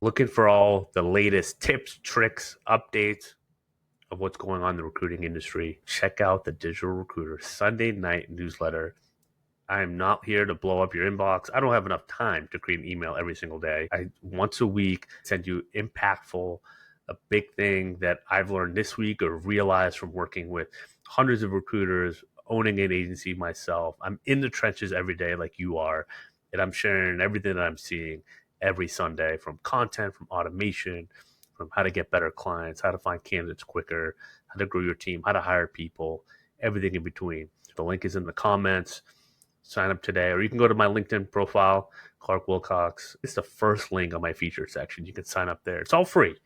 Looking for all the latest tips, tricks, updates of what's going on in the recruiting industry, check out the Digital Recruiter Sunday night newsletter. I am not here to blow up your inbox. I don't have enough time to create an email every single day. I once a week send you impactful, a big thing that I've learned this week or realized from working with hundreds of recruiters, owning an agency myself. I'm in the trenches every day like you are, and I'm sharing everything that I'm seeing every Sunday, from content, from automation, from how to get better clients, how to find candidates quicker, how to grow your team, how to hire people, everything in between. The link is in the comments. Sign up today, or you can go to my LinkedIn profile, Clark Wilcox. It's the first link on my feature section. You can sign up there. It's all free.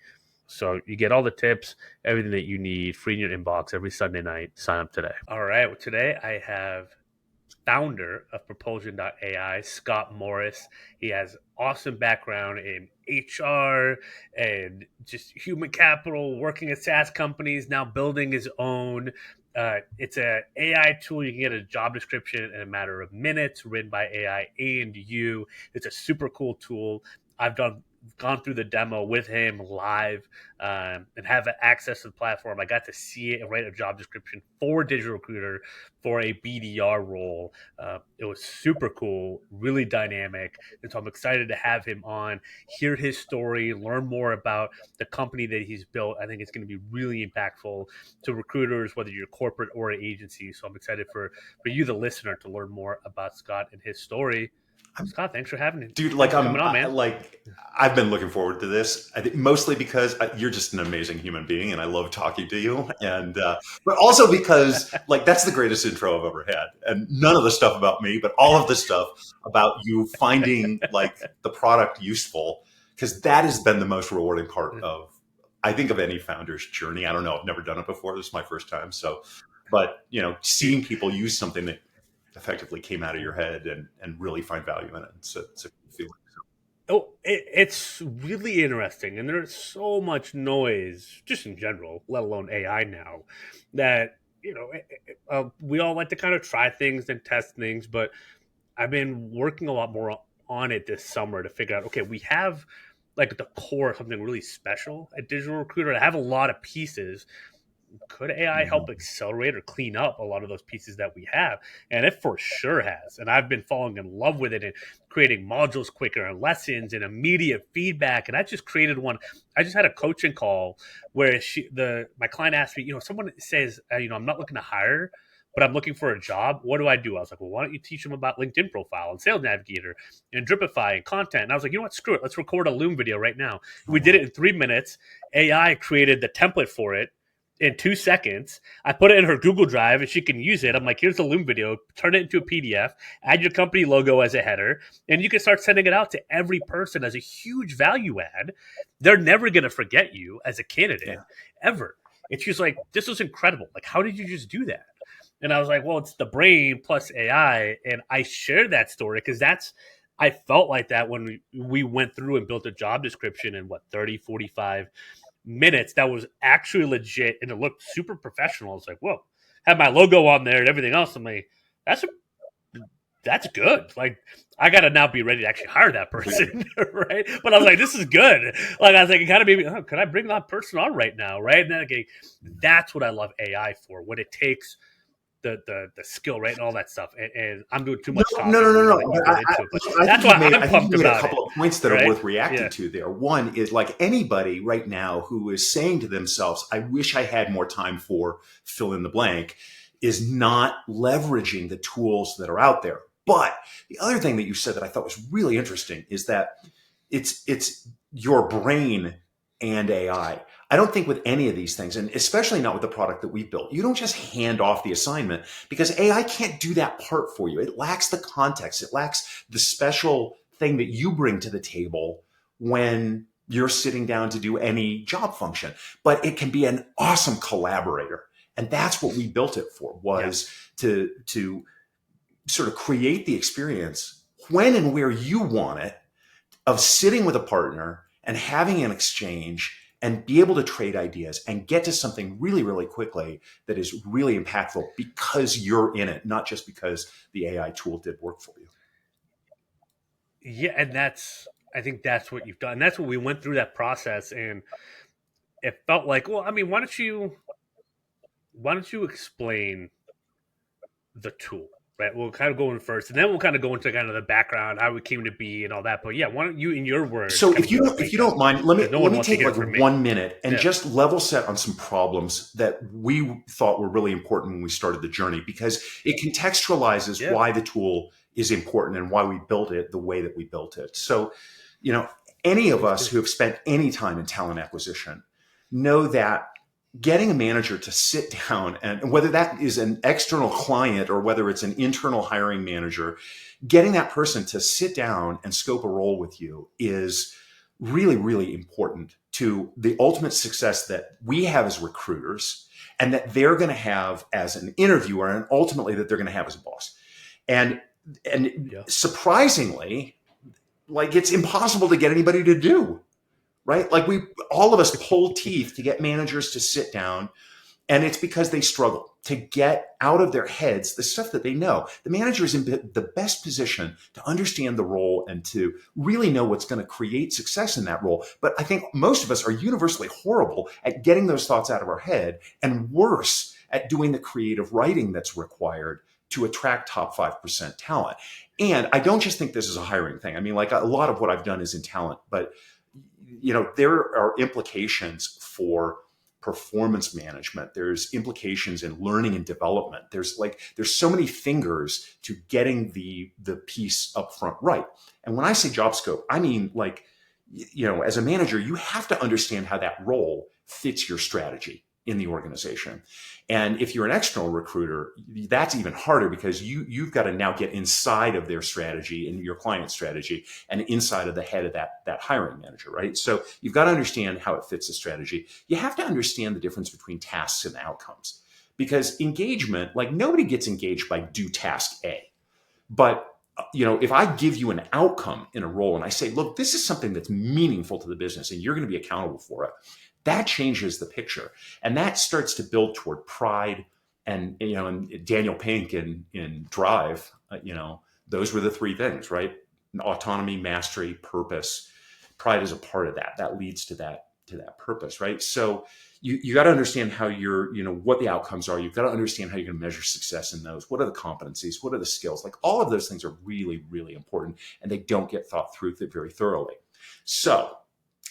So you get all the tips, everything that you need, free in your inbox every Sunday night. Sign up today. All right. Well, today I have founder of Propulsion.ai, Scott Morris. He has awesome background in HR and just human capital, working at SaaS companies, now building his own. It's an AI tool. You can get a job description in a matter of minutes, written by AI and you. It's a super cool tool. I've gone through the demo with him live and have access to the platform. I got to see it and write a job description for Digital Recruiter for a BDR role. It was super cool, really dynamic. And so I'm excited to have him on, hear his story, learn more about the company that he's built. I think it's going to be really impactful to recruiters, whether you're corporate or an agency. So I'm excited for you, the listener, to learn more about Scott and his story. Scott, thanks for having me. Dude, like I've been looking forward to this. I think mostly because you're just an amazing human being, and I love talking to you. And but also because like that's the greatest intro I've ever had. And none of the stuff about me, but all of the stuff about you finding like the product useful, because that has been the most rewarding part of, I think, of any founder's journey. I don't know. I've never done it before. This is my first time. So, but seeing people use something that effectively came out of your head and really find value in it. It's a feeling. Oh, it's really interesting. And there's so much noise just in general, let alone AI now, that, we all like to kind of try things and test things. But I've been working a lot more on it this summer to figure out, okay, we have like the core of something really special at Digital Recruiter. I have a lot of pieces. Could AI help accelerate or clean up a lot of those pieces that we have? And it for sure has. And I've been falling in love with it and creating modules quicker and lessons and immediate feedback. And I just created one. I just had a coaching call where my client asked me, someone says, I'm not looking to hire, but I'm looking for a job. What do I do? I was like, well, why don't you teach them about LinkedIn Profile and Sales Navigator and Dripify and content? And I was like, you know what? Screw it. Let's record a Loom video right now. We did it in 3 minutes. AI created the template for it in 2 seconds. I put it in her Google Drive and she can use it. I'm like, here's the Loom video, turn it into a PDF, add your company logo as a header, and you can start sending it out to every person as a huge value add. They're never going to forget you as a candidate, ever. It's just like, this was incredible. Like, how did you just do that? And I was like, well, it's the brain plus AI. And I shared that story because I felt like that when we went through and built a job description in 30, 45 minutes that was actually legit and it looked super professional. It's like, whoa, had my logo on there and everything else. I'm like, that's good. Like, I gotta now be ready to actually hire that person, right? But I was like, this is good. Like, I was like, it kind of made me, can I bring that person on right now, right? And then that's what I love AI for, when it takes the skill, right, and all that stuff. And I'm doing too much talking. No. That's why I'm pumped about it. A couple of points that are worth reacting to there. One is, like, anybody right now who is saying to themselves, I wish I had more time for fill in the blank, is not leveraging the tools that are out there. But the other thing that you said that I thought was really interesting is that it's your brain and AI. I don't think with any of these things, and especially not with the product that we've built, you don't just hand off the assignment, because AI can't do that part for you. It lacks the context. It lacks the special thing that you bring to the table when you're sitting down to do any job function. But it can be an awesome collaborator. And that's what we built it for, was to sort of create the experience when and where you want it, of sitting with a partner and having an exchange and be able to trade ideas and get to something really, really quickly that is really impactful because you're in it, not just because the AI tool did work for you. Yeah, and that's I think that's what you've done. And that's what we went through that process, and it felt like, well, I mean, why don't you explain the tool, right? We'll kind of go in first, and then we'll kind of go into kind of the background, how it came to be, and all that. But yeah, why don't you, in your words, So kind of give a if you breakdown, don't mind, let me because no one wants to take hear like it from me. 1 minute and Yeah, just level set on some problems that we thought were really important when we started the journey, because it contextualizes yeah, why the tool is important and why we built it the way that we built it. So, you know, any of please us do. who have spent any time in talent acquisition know that getting a manager to sit down, and whether that is an external client or whether it's an internal hiring manager, getting that person to sit down and scope a role with you is really, really important to the ultimate success that we have as recruiters and that they're going to have as an interviewer, and ultimately that they're going to have as a boss. And Yeah, surprisingly, like, it's impossible to get anybody to do, right? Like, all of us pull teeth to get managers to sit down, and it's because they struggle to get out of their heads the stuff that they know. The manager is in the best position to understand the role and to really know what's going to create success in that role. But I think most of us are universally horrible at getting those thoughts out of our head, and worse at doing the creative writing that's required to attract top 5% talent. And I don't just think this is a hiring thing. I mean, like, a lot of what I've done is in talent, but there are implications for performance management. There's implications in learning and development. There's so many fingers to getting the piece up front right. And when I say job scope, I mean, like, as a manager, you have to understand how that role fits your strategy in the organization. And if you're an external recruiter, that's even harder, because you've got to now get inside of their strategy and your client's strategy and inside of the head of that hiring manager, right? So you've got to understand how it fits the strategy. You have to understand the difference between tasks and outcomes, because engagement, like, nobody gets engaged by do task A. But if I give you an outcome in a role and I say, look, this is something that's meaningful to the business and you're going to be accountable for it, that changes the picture. And that starts to build toward pride. And, and Daniel Pink in Drive, those were the three things, right? Autonomy, mastery, purpose. Pride is a part of that. That leads to that purpose, right? So you got to understand how what the outcomes are. You've got to understand how you're going to measure success in those. What are the competencies? What are the skills? Like, all of those things are really, really important, and they don't get thought through very thoroughly. So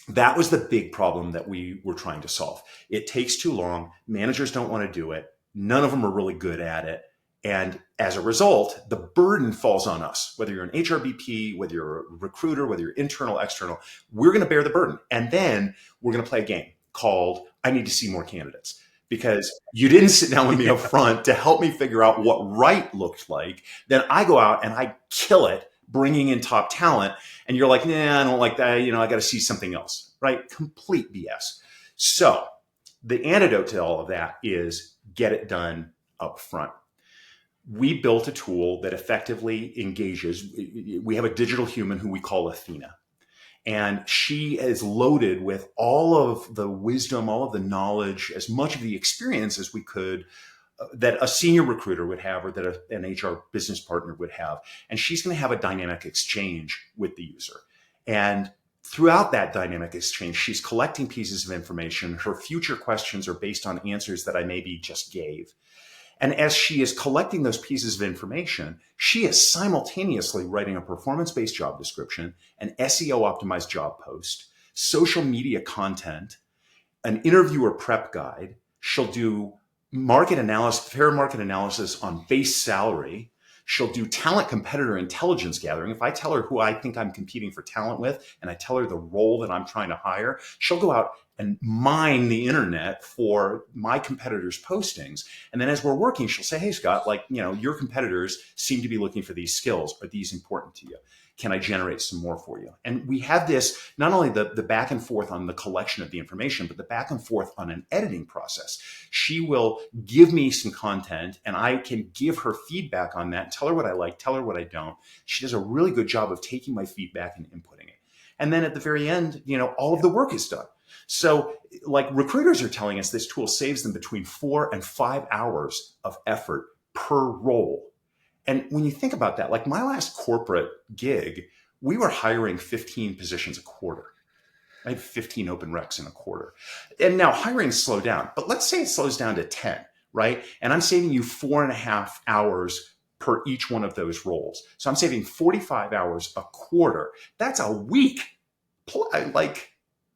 that was the big problem that we were trying to solve. It takes too long. Managers don't want to do it. None of them are really good at it. And as a result, the burden falls on us. Whether you're an HRBP, whether you're a recruiter, whether you're internal, external, we're going to bear the burden. And then we're going to play a game called I Need to See More Candidates, because you didn't sit down with me up front to help me figure out what right looked like. Then I go out and I kill it, bringing in top talent. And you're like, nah, I don't like that. I got to see something else, right? Complete BS. So the antidote to all of that is get it done up front. We built a tool that effectively engages. We have a digital human who we call Athena. And she is loaded with all of the wisdom, all of the knowledge, as much of the experience as we could, that a senior recruiter would have, or that an HR business partner would have. And she's going to have a dynamic exchange with the user. And throughout that dynamic exchange, she's collecting pieces of information. Her future questions are based on answers that I maybe just gave. And as she is collecting those pieces of information, she is simultaneously writing a performance-based job description, an SEO-optimized job post, social media content, an interviewer prep guide. She'll do fair market analysis on base salary. She'll do talent competitor intelligence gathering. If I tell her who I think I'm competing for talent with, and I tell her the role that I'm trying to hire, she'll go out and mine the internet for my competitors' postings. And then as we're working, she'll say, hey, Scott, your competitors seem to be looking for these skills. Are these important to you? Can I generate some more for you? And we have this, not only the back and forth on the collection of the information, but the back and forth on an editing process. She will give me some content and I can give her feedback on that, tell her what I like, tell her what I don't. She does a really good job of taking my feedback and inputting it. And then at the very end, all of the work is done. So, like, recruiters are telling us this tool saves them between 4 and 5 hours of effort per role. And when you think about that, like, my last corporate gig we were hiring 15 positions a quarter. I had 15 open recs in a quarter. And now hiring slowed down, but let's say it slows down to 10, right? And I'm saving you 4.5 hours per each one of those roles. So I'm saving 45 hours a quarter. That's a week like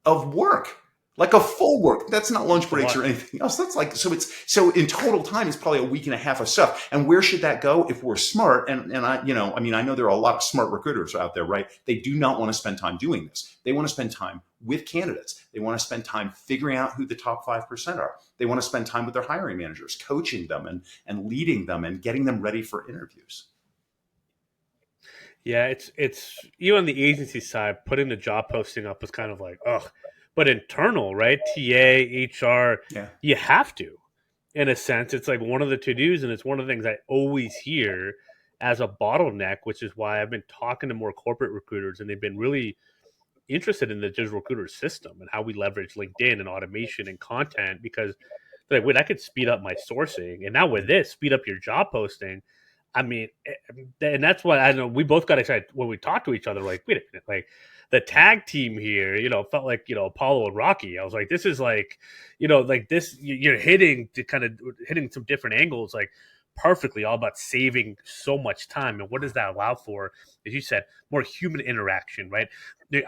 of work, like a full work. That's not lunch breaks or anything else. That's like, so in total time, it's probably a week and a half of stuff. And where should that go if we're smart? And I, I mean, I know there are a lot of smart recruiters out there, right? They do not want to spend time doing this. They want to spend time with candidates. They want to spend time figuring out who the top 5% are. They want to spend time with their hiring managers, coaching them and leading them and getting them ready for interviews. Yeah, it's even on the agency side, putting the job posting up is kind of like, ugh. But internal, right? TA, HR, Yeah. you have to. In a sense, it's like one of the to-dos, and it's one of the things I always hear as a bottleneck, which is why I've been talking to more corporate recruiters, and they've been really interested in the digital recruiter system and how we leverage LinkedIn and automation and content, because they're like, wait, I could speed up my sourcing. And now with this, speed up your job posting. I mean, and that's why I know we both got excited when we talked to each other. Like, wait a minute, like the tag team here, felt like Apollo and Rocky. I was like, this is like, like this. You're hitting some different angles, like perfectly, all about saving so much time. And what does that allow for? As you said, more human interaction, right?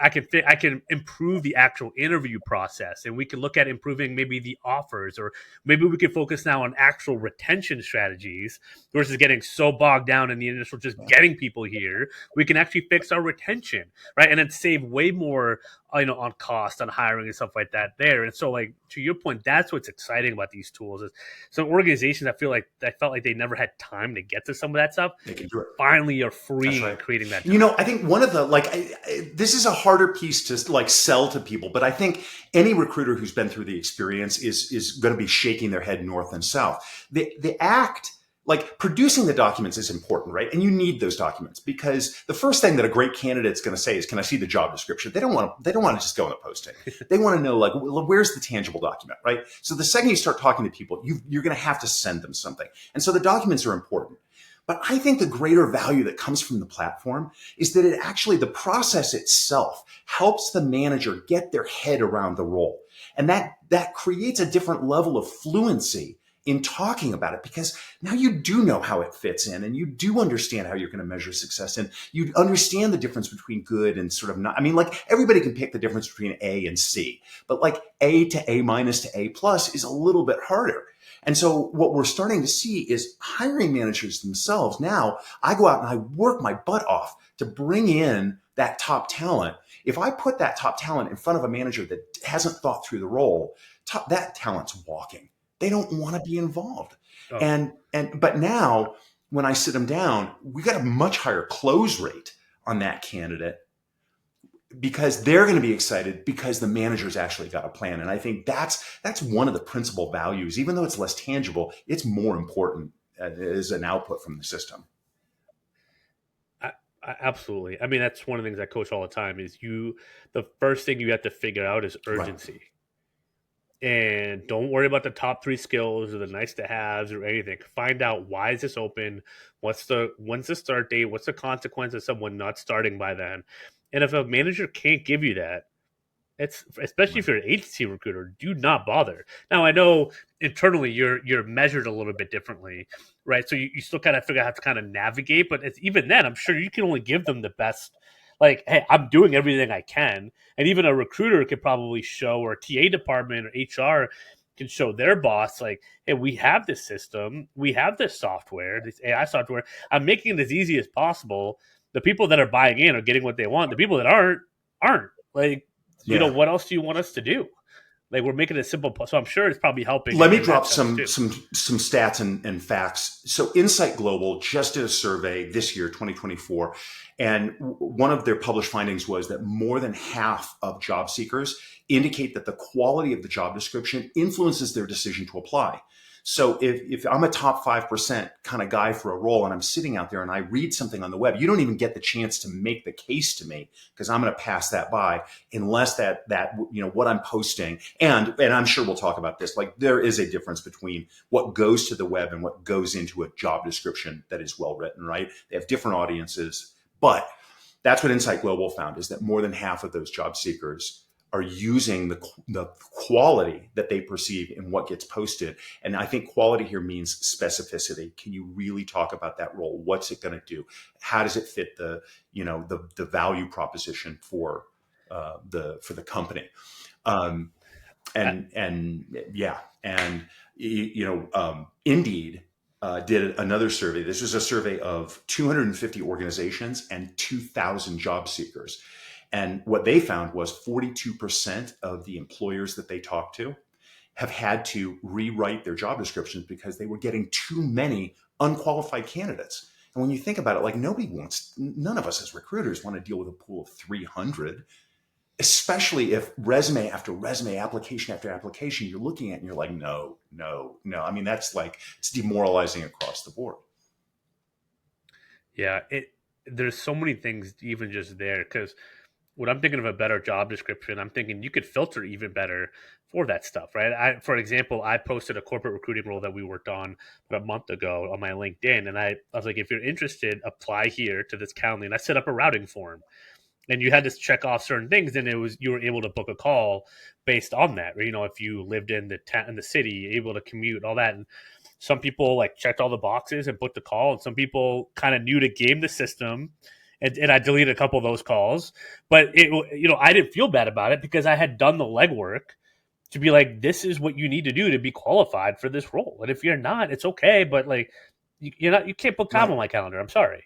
I can improve the actual interview process, and we can look at improving maybe the offers, or maybe we can focus now on actual retention strategies versus getting so bogged down in the initial just getting people here. We can actually fix our retention, right, and then save way more, on cost on hiring and stuff like that there. And so, like, to your point, that's what's exciting about these tools is some organizations I felt like they never had time to get to some of that stuff. They can do it. Finally are free and creating that time. I think one of the, this is a harder piece to like sell to people, but I think any recruiter who's been through the experience is going to be shaking their head north and south. The act, like producing the documents, is important, right? And you need those documents, because the first thing that a great candidate's going to say is, "Can I see the job description?" They don't want to just go on the posting. They want to know, like, where's the tangible document, right? So the second you start talking to people, you're going to have to send them something. And so the documents are important. But I think the greater value that comes from the platform is that it actually, the process itself helps the manager get their head around the role. And that creates a different level of fluency in talking about it, because now you do know how it fits in, and you do understand how you're going to measure success, and you understand the difference between good and sort of not. I mean, like, everybody can pick the difference between A and C, but like A to A minus to A plus is a little bit harder. And so what we're starting to see is hiring managers themselves. Now I go out and I work my butt off to bring in that top talent. If I put that top talent in front of a manager that hasn't thought through the role, that talent's walking. They don't want to be involved. Oh. But now when I sit them down, we got a much higher close rate on that candidate, because they're going to be excited because the manager's actually got a plan. And I think that's one of the principal values. Even though it's less tangible, it's more important as an output from the system. Absolutely. I mean, that's one of the things I coach all the time is the first thing you have to figure out is urgency. Right. And don't worry about the top 3 skills or the nice to haves or anything. Find out, why is this open? When's the start date? What's the consequence of someone not starting by then? And if a manager can't give you that, especially if you're an agency recruiter, do not bother. Now, I know internally you're measured a little bit differently, right? So you still kind of figure out how to kind of navigate, but even then, I'm sure you can only give them the best. Like, hey, I'm doing everything I can. And even a recruiter could probably show, or a TA department or HR can show their boss, like, hey, we have this system, we have this software, this AI software. I'm making it as easy as possible. The people that are buying in are getting what they want. The people that aren't. Like, what else do you want us to do? Like, we're making it simple. So I'm sure it's probably helping. Let me drop some stats and facts. So Insight Global just did a survey this year, 2024. And one of their published findings was that more than half of job seekers indicate that the quality of the job description influences their decision to apply. So if I'm a top 5% kind of guy for a role, and I'm sitting out there and I read something on the web, you don't even get the chance to make the case to me, because I'm going to pass that by unless that what I'm posting. And I'm sure we'll talk about this. Like, there is a difference between what goes to the web and what goes into a job description that is well written, right? They have different audiences, but That's what Insight Global found, is that more than half of those job seekers are using the quality that they perceive in what gets posted. And I think quality here means specificity. Can you really talk about that role? What's it going to do? How does it fit the value proposition for the company? And yeah, and Indeed did another survey. This was a survey of 250 organizations and 2,000 job seekers. And what they found was 42% of the employers that they talked to have had to rewrite their job descriptions because they were getting too many unqualified candidates. And when you think about it, like none of us as recruiters want to deal with a pool of 300, especially if resume after resume, application after application, you're looking at and you're like, no. I mean, that's like, it's demoralizing across the board. Yeah, there's so many things even just there, because when I'm thinking of a better job description, I'm thinking you could filter even better for that stuff, right? For example, I posted a corporate recruiting role that we worked on about a month ago on my LinkedIn, and I was like, if you're interested, apply here to this Calendly, and I set up a routing form, and you had to check off certain things, and you were able to book a call based on that. If you lived in the city, able to commute, all that, and some people like checked all the boxes and booked the call, and some people kind of knew to game the system. And I deleted a couple of those calls, but I didn't feel bad about it because I had done the legwork to be like, this is what you need to do to be qualified for this role. And if you're not, it's okay. But like, you can't put time on my calendar. I'm sorry.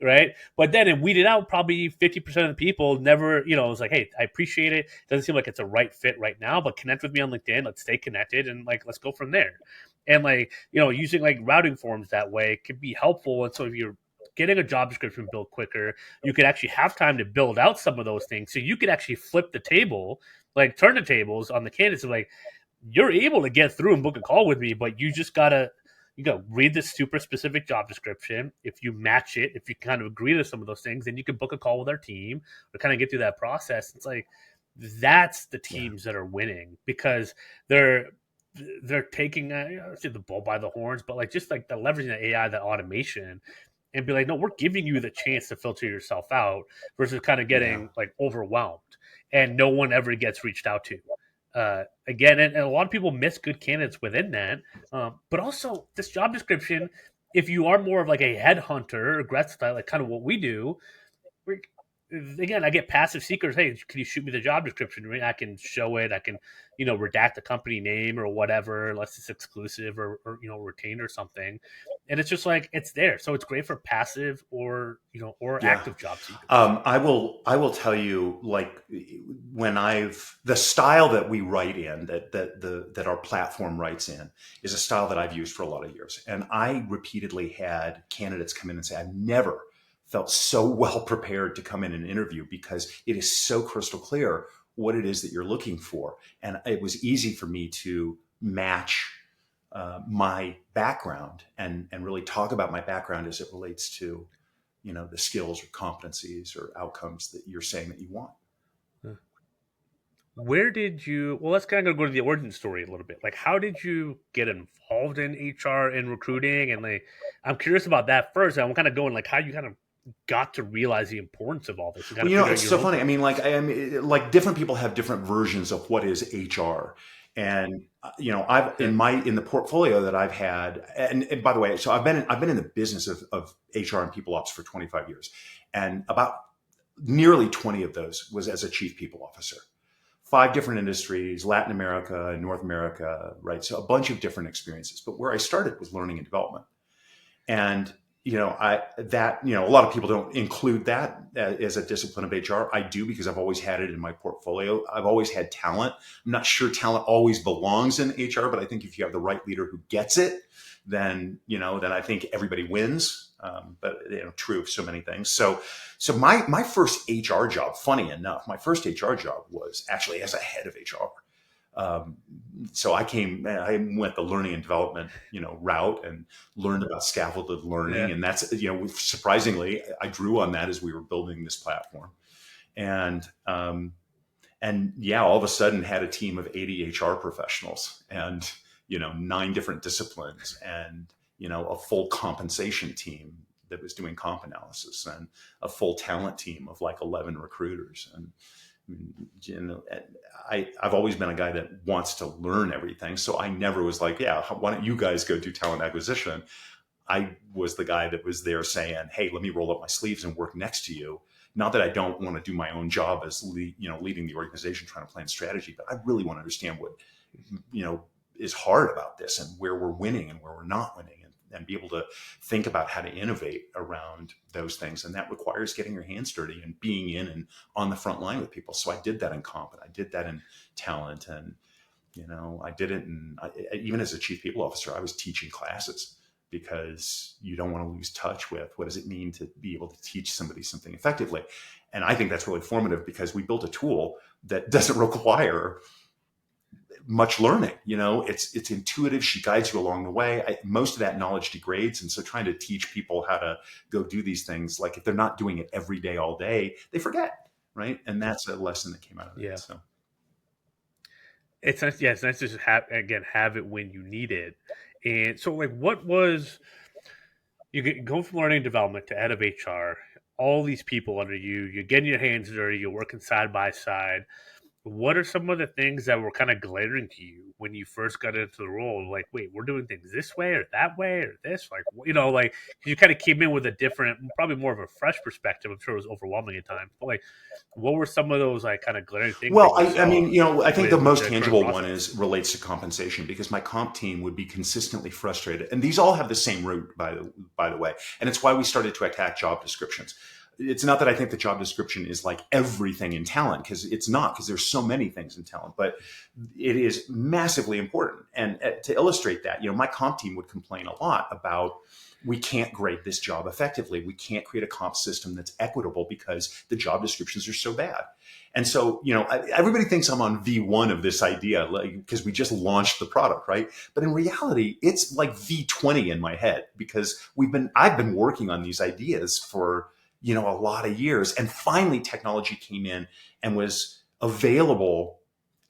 Right. But then it weeded out probably 50% of the people never, it was like, hey, I appreciate it. Doesn't seem like it's a right fit right now, but connect with me on LinkedIn. Let's stay connected and like, let's go from there. And like, using like routing forms that way could be helpful. And so if you're getting a job description built quicker, you could actually have time to build out some of those things. So you could actually flip the table, like turn the tables on the candidates of like, you're able to get through and book a call with me, but you gotta read this super specific job description. If you match it, if you kind of agree to some of those things, then you can book a call with our team or kind of get through that process. It's like, that's the teams that are winning because they're taking the bull by the horns, but like just like the leveraging the AI, the automation, and be like, no, we're giving you the chance to filter yourself out versus kind of getting like overwhelmed and no one ever gets reached out to. Again, and a lot of people miss good candidates within that. But also this job description, if you are more of like a headhunter, aggressive style, like kind of what we do, again, I get passive seekers. Hey, can you shoot me the job description? I can show it. I can, redact the company name or whatever, unless it's exclusive or retained or something. And it's just like, it's there. So it's great for passive or active job seekers. I will tell you, like the style that we write in, that our platform writes in, is a style that I've used for a lot of years. And I repeatedly had candidates come in and say, I've never felt so well prepared to come in and interview because it is so crystal clear what it is that you're looking for. And it was easy for me to match my background and really talk about my background as it relates to, the skills or competencies or outcomes that you're saying that you want. Where did you, well, let's kind of go to the origin story a little bit. Like, how did you get involved in HR and recruiting? And like, I'm curious about that first. I'm kind of going like how you kind of got to realize the importance of all this. It's so funny. I mean, like different people have different versions of what is HR. And I've in the portfolio that I've had, and by the way, so I've been in the business of HR and people ops for 25 years, and about nearly 20 of those was as a chief people officer. 5 different industries, Latin America and North America, right? So a bunch of different experiences. But where I started was learning and development, and a lot of people don't include that as a discipline of HR. I do because I've always had it in my portfolio. I've always had talent. I'm not sure talent always belongs in HR, but I think if you have the right leader who gets it, then I think everybody wins. But true of so many things. So my first HR job, funny enough, my first HR job was actually as a head of HR. So I went the learning and development, route and learned about scaffolded learning. Yeah. And that's, surprisingly, I drew on that as we were building this platform. And all of a sudden had a team of 80 HR professionals and, 9 different disciplines and, a full compensation team that was doing comp analysis, and a full talent team of like 11 recruiters. And you know, I've always been a guy that wants to learn everything. So I never was like, yeah, why don't you guys go do talent acquisition? I was the guy that was there saying, hey, let me roll up my sleeves and work next to you. Not that I don't want to do my own job as leading the organization, trying to plan strategy, but I really want to understand what, is hard about this, and where we're winning and where we're not winning, and be able to think about how to innovate around those things. And that requires getting your hands dirty and being in and on the front line with people. So I did that in comp, and I did that in talent. And, I did it. And even as a chief people officer, I was teaching classes, because you don't want to lose touch with what does it mean to be able to teach somebody something effectively. And I think that's really formative, because we built a tool that doesn't require much learning. It's intuitive. She guides you along the way. Most of that knowledge degrades. And so trying to teach people how to go do these things, like if they're not doing it every day, all day, they forget. Right. And that's a lesson that came out of it. So it's nice. Yeah. It's nice to just have it when you need it. And so like, what was, you go from learning and development to head of HR, all these people under you, you're getting your hands dirty, you're working side by side. What are some of the things that were kind of glaring to you when you first got into the role? Like, wait, we're doing things this way or that way or this? Like, like you kind of came in with a different, probably more of a fresh perspective. I'm sure it was overwhelming at times. But like, what were some of those like kind of glaring things? Well, I think the most tangible one relates to compensation, because my comp team would be consistently frustrated. And these all have the same root, by the way. And it's why we started to attack job descriptions. It's not that I think the job description is like everything in talent, because it's not, because there's so many things in talent, but it is massively important. And to illustrate that, my comp team would complain a lot about, we can't grade this job effectively. We can't create a comp system that's equitable because the job descriptions are so bad. And so, everybody thinks I'm on V1 of this idea, because we just launched the product, right? But in reality, it's like V20 in my head, because I've been working on these ideas for a lot of years. And finally technology came in and was available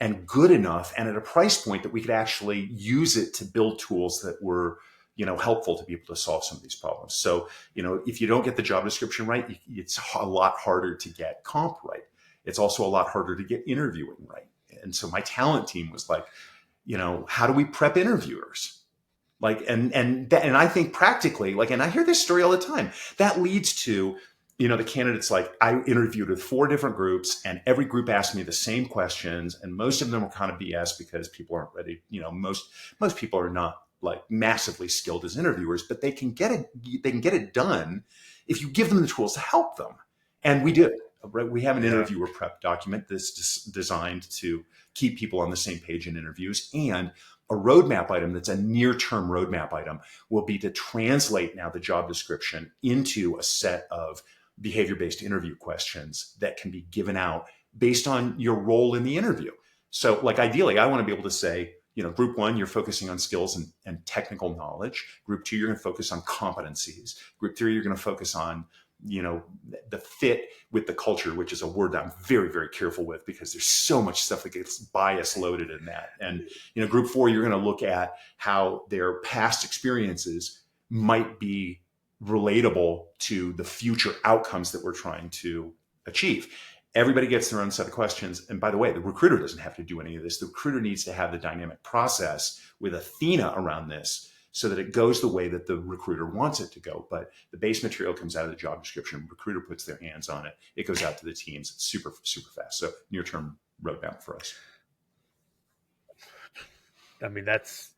and good enough, and at a price point that we could actually use it to build tools that were, helpful to be able to solve some of these problems. So, if you don't get the job description right, it's a lot harder to get comp right. It's also a lot harder to get interviewing right. And so my talent team was like, how do we prep interviewers? Like, and I think practically, like, and I hear this story all the time, that leads to, the candidates, like, I interviewed with 4 different groups, and every group asked me the same questions, and most of them were kind of BS, because people aren't ready. Most people are not like massively skilled as interviewers, but they can get it done if you give them the tools to help them. And we do. Right? We have an interviewer prep document that's designed to keep people on the same page in interviews, and a roadmap item that's a near-term roadmap item will be to translate now the job description into a set of behavior-based interview questions that can be given out based on your role in the interview. So, like, ideally, I want to be able to say, group 1, you're focusing on skills and technical knowledge. Group 2, you're going to focus on competencies. Group 3, you're going to focus on, the fit with the culture, which is a word that I'm very, very careful with, because there's so much stuff that gets bias loaded in that. And, group 4, you're going to look at how their past experiences might be relatable to the future outcomes that we're trying to achieve. Everybody gets their own set of questions. And by the way, the recruiter doesn't have to do any of this. The recruiter needs to have the dynamic process with Athena around this, so that it goes the way that the recruiter wants it to go. But the base material comes out of the job description. Recruiter puts their hands on it. It goes out to the teams. It's super, super fast. So near-term roadmap for us. I mean, it's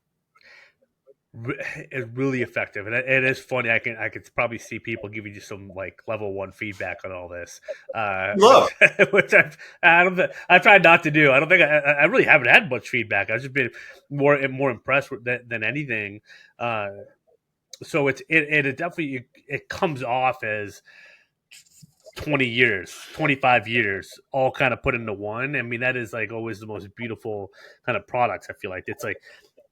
really effective, and it is funny. I can probably see people giving you some like level 1 feedback on all this, which I've tried not to do. I don't think I really haven't had much feedback. I've just been more impressed than anything. So it definitely it comes off as 20 years, 25 years, all kind of put into one. I mean, that is like always the most beautiful kind of products. I feel like it's like,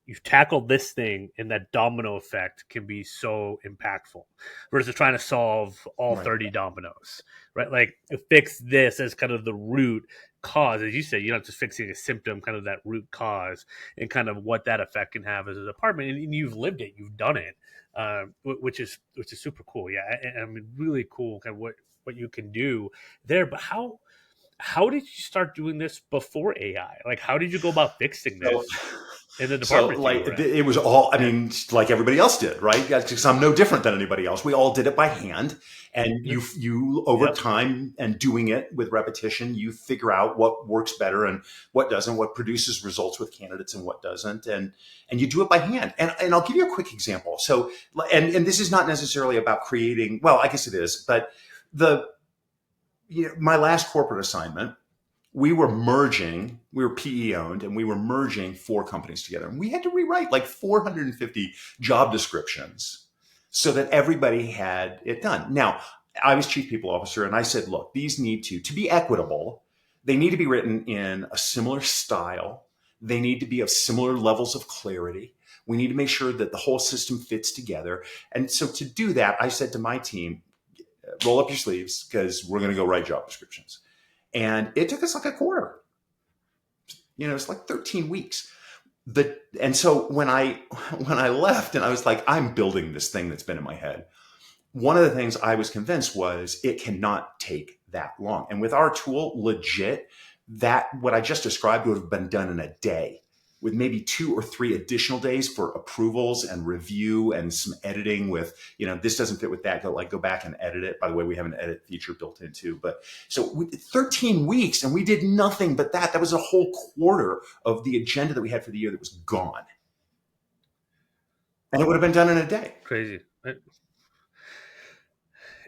you've tackled this thing, and that domino effect can be so impactful versus trying to solve all Right. 30 dominoes, right? Like fix this as kind of the root cause. As you said, you're not just fixing a symptom, kind of that root cause and kind of what that effect can have as a department. And you've lived it, you've done it, which is super cool. Yeah. I mean, really cool kind of what you can do there. But how did you start doing this before AI? Like, how did you go about fixing So, this in the so department that you like were at? it was all, I Yeah. mean, like everybody else did, right? Because I'm no different than anybody else. We all did it by hand. And you over Yep. time and doing it with repetition, you figure out what works better and what doesn't, what produces results with candidates and what doesn't. And you do it by hand. And I'll give you a quick example. So, and this is not necessarily about creating, well, I guess it is, but my last corporate assignment, we were PE owned, and we were merging 4 companies together. And we had to rewrite like 450 job descriptions so that everybody had it done. Now, I was chief people officer, and I said, look, these need to be equitable, they need to be written in a similar style. They need to be of similar levels of clarity. We need to make sure that the whole system fits together. And so to do that, I said to my team, roll up your sleeves because we're going to go write job descriptions. And it took us like a quarter. It's like 13 weeks. And so when I left and I was like, I'm building this thing that's been in my head, one of the things I was convinced was it cannot take that long. And with our tool, legit, that what I just described would have been done in a day, with maybe 2 or 3 additional days for approvals and review and some editing with, this doesn't fit with that. Go back and edit it. By the way, we have an edit feature built in too. But so 13 weeks and we did nothing but that. That was a whole quarter of the agenda that we had for the year that was gone. And it would have been done in a day. Crazy.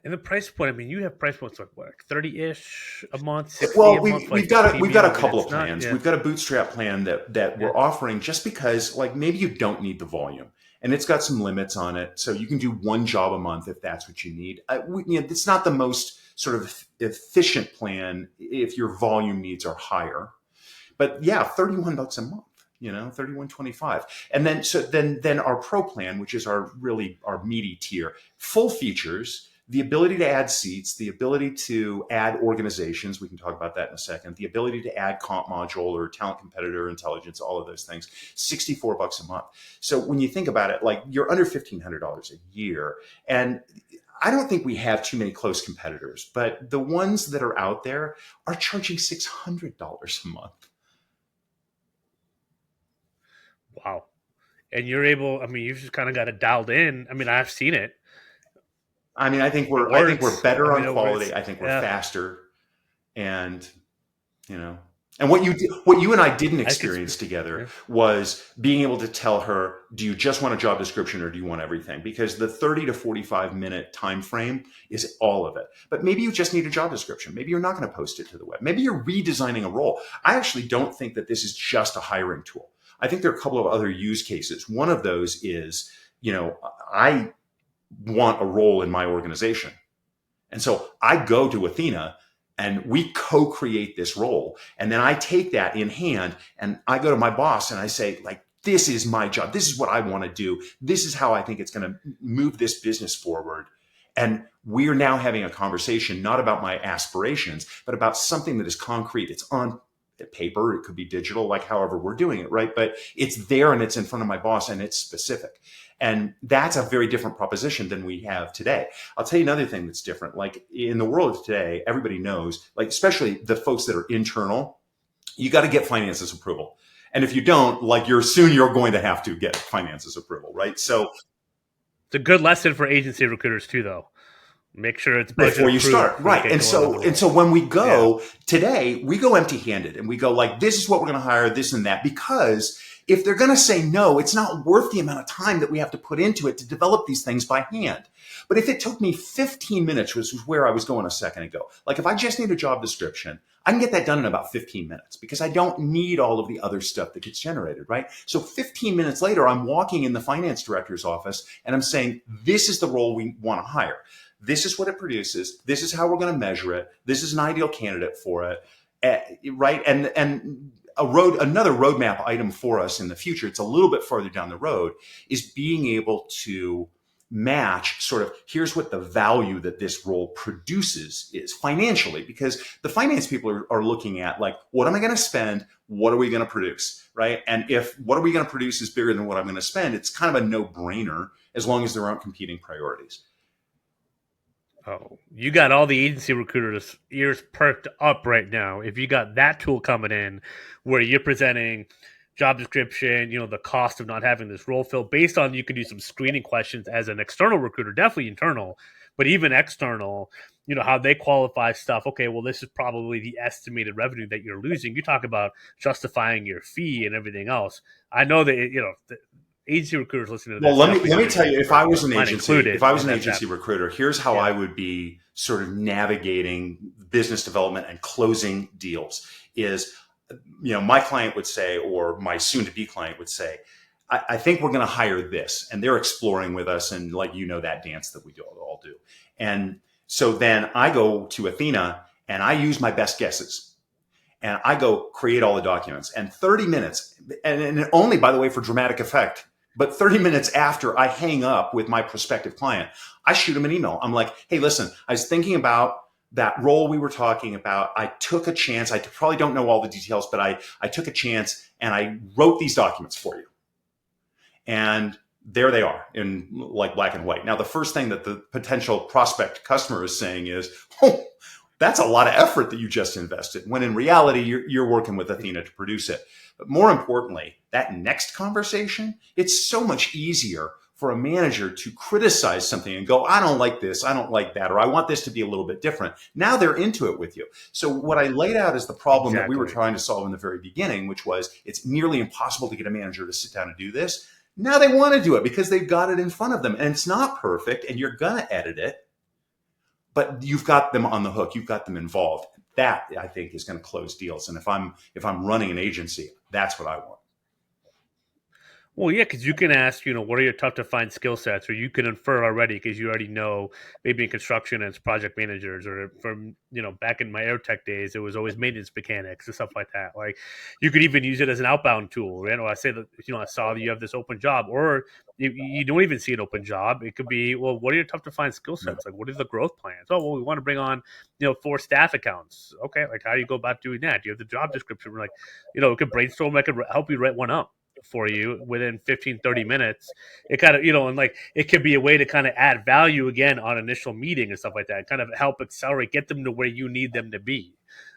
And the price point, I mean, you have price points like what, 30-ish a month, 60 Well, a month, we've like got a I mean, couple of it's not, plans. yeah. We've got a bootstrap plan that we're offering just because, like, maybe you don't need the volume, and it's got some limits on it, so you can do 1 job a month if that's what you need. It's not the most sort of efficient plan if your volume needs are higher, but yeah, $31 a month. 31.25, and then our pro plan, which is our meaty tier, full features. The ability to add seats, the ability to add organizations, we can talk about that in a second, the ability to add comp module or talent competitor intelligence, all of those things, $64 a month. So when you think about it, like, you're under $1,500 a year. And I don't think we have too many close competitors, but the ones that are out there are charging $600 a month. Wow. And you're able, I mean, you've just kind of got it dialed in. I mean, I've seen it. I mean, I think It we're works. better I on mean, it quality. works. I think we're Yeah. faster, and and what you and I didn't I could, experience together yeah. was being able to tell her, do you just want a job description or do you want everything? Because the 30 to 45 minute time frame is all of it. But maybe you just need a job description. Maybe you're not going to post it to the web. Maybe you're redesigning a role. I actually don't think that this is just a hiring tool. I think there are a couple of other use cases. One of those is, I want a role in my organization. And so I go to Athena and we co-create this role. And then I take that in hand and I go to my boss and I say, like, this is my job. This is what I want to do. This is how I think it's going to move this business forward. And we're now having a conversation, not about my aspirations, but about something that is concrete. It's on paper. It could be digital, like however we're doing it, right? But it's there and it's in front of my boss and it's specific. And that's a very different proposition than we have today. I'll tell you another thing that's different. Like, in the world of today, everybody knows, like, especially the folks that are internal, you got to get finances approval. And if you don't, like, you're going to have to get finances approval, right? So It's a good lesson for agency recruiters too, though. Make sure it's budget before you approved start, before you right? get And going on the so roll. when we go today, we go empty-handed and we go like, this is what we're going to hire, this and that, because if they're going to say no, it's not worth the amount of time that we have to put into it to develop these things by hand. But if it took me 15 minutes, which was where I was going a second ago, like, if I just need a job description, I can get that done in about 15 minutes because I don't need all of the other stuff that gets generated, right? So 15 minutes later, I'm walking in the finance director's office and I'm saying, this is the role we want to hire. This is what it produces. This is how we're going to measure it. This is an ideal candidate for it, right? And another roadmap item for us in the future. It's a little bit farther down the road, is being able to match sort of here's what the value that this role produces is financially, because the finance people are looking at like, what am I going to spend? What are we going to produce? Right. And if what are we going to produce is bigger than what I'm going to spend, it's kind of a no brainer as long as there aren't competing priorities. Oh, you got all the agency recruiters' ears perked up right now. If you got that tool coming in where you're presenting job description, the cost of not having this role filled based on, you could do some screening questions as an external recruiter, definitely internal, but even external, how they qualify stuff. Okay, well, this is probably the estimated revenue that you're losing. You talk about justifying your fee and everything else. I know that, the agency recruiters listening to Well, this. let me tell you, if I was an agency That. recruiter, here's how I would be sort of navigating business development and closing deals. Is, my client would say, or my soon-to-be client would say, I think we're going to hire this, and they're exploring with us, and like that dance that we all do, and so then I go to Athena and I use my best guesses. And I go create all the documents, and 30 minutes, and only, by the way, for dramatic effect, but 30 minutes after I hang up with my prospective client, I shoot him an email. I'm like, hey, listen, I was thinking about that role we were talking about. I took a chance. I probably don't know all the details, but I took a chance and I wrote these documents for you. And there they are in like black and white. Now, the first thing that the potential prospect customer is saying is, oh, that's a lot of effort that you just invested, when in reality, you're working with Athena to produce it. But more importantly, that next conversation, it's so much easier for a manager to criticize something and go, I don't like this, I don't like that, or I want this to be a little bit different. Now they're into it with you. So what I laid out is the problem that we were trying to solve in the very beginning, which was it's nearly impossible to get a manager to sit down and do this. Now they want to do it because they've got it in front of them, and it's not perfect, and you're going to edit it. But you've got them on the hook. You've got them involved. That, I think, is going to close deals. And if I'm running an agency, that's what I want. Well, yeah, because you can ask, what are your tough to find skill sets, or you can infer already because you already know maybe in construction it's project managers, or from, back in my air tech days, it was always maintenance mechanics and stuff like that. Like you could even use it as an outbound tool. Right? Or I say that, I saw that you have this open job, or you don't even see an open job. It could be, well, what are your tough to find skill sets? Like, what are the growth plans? Oh, well, we want to bring on, 4 staff accounts. Okay, like how do you go about doing that? Do you have the job description? We're like, we could brainstorm. I could help you write one up for you within 15-30 minutes. It kind of, and like it could be a way to kind of add value again on initial meeting and stuff like that, kind of help accelerate, get them to where you need them to be,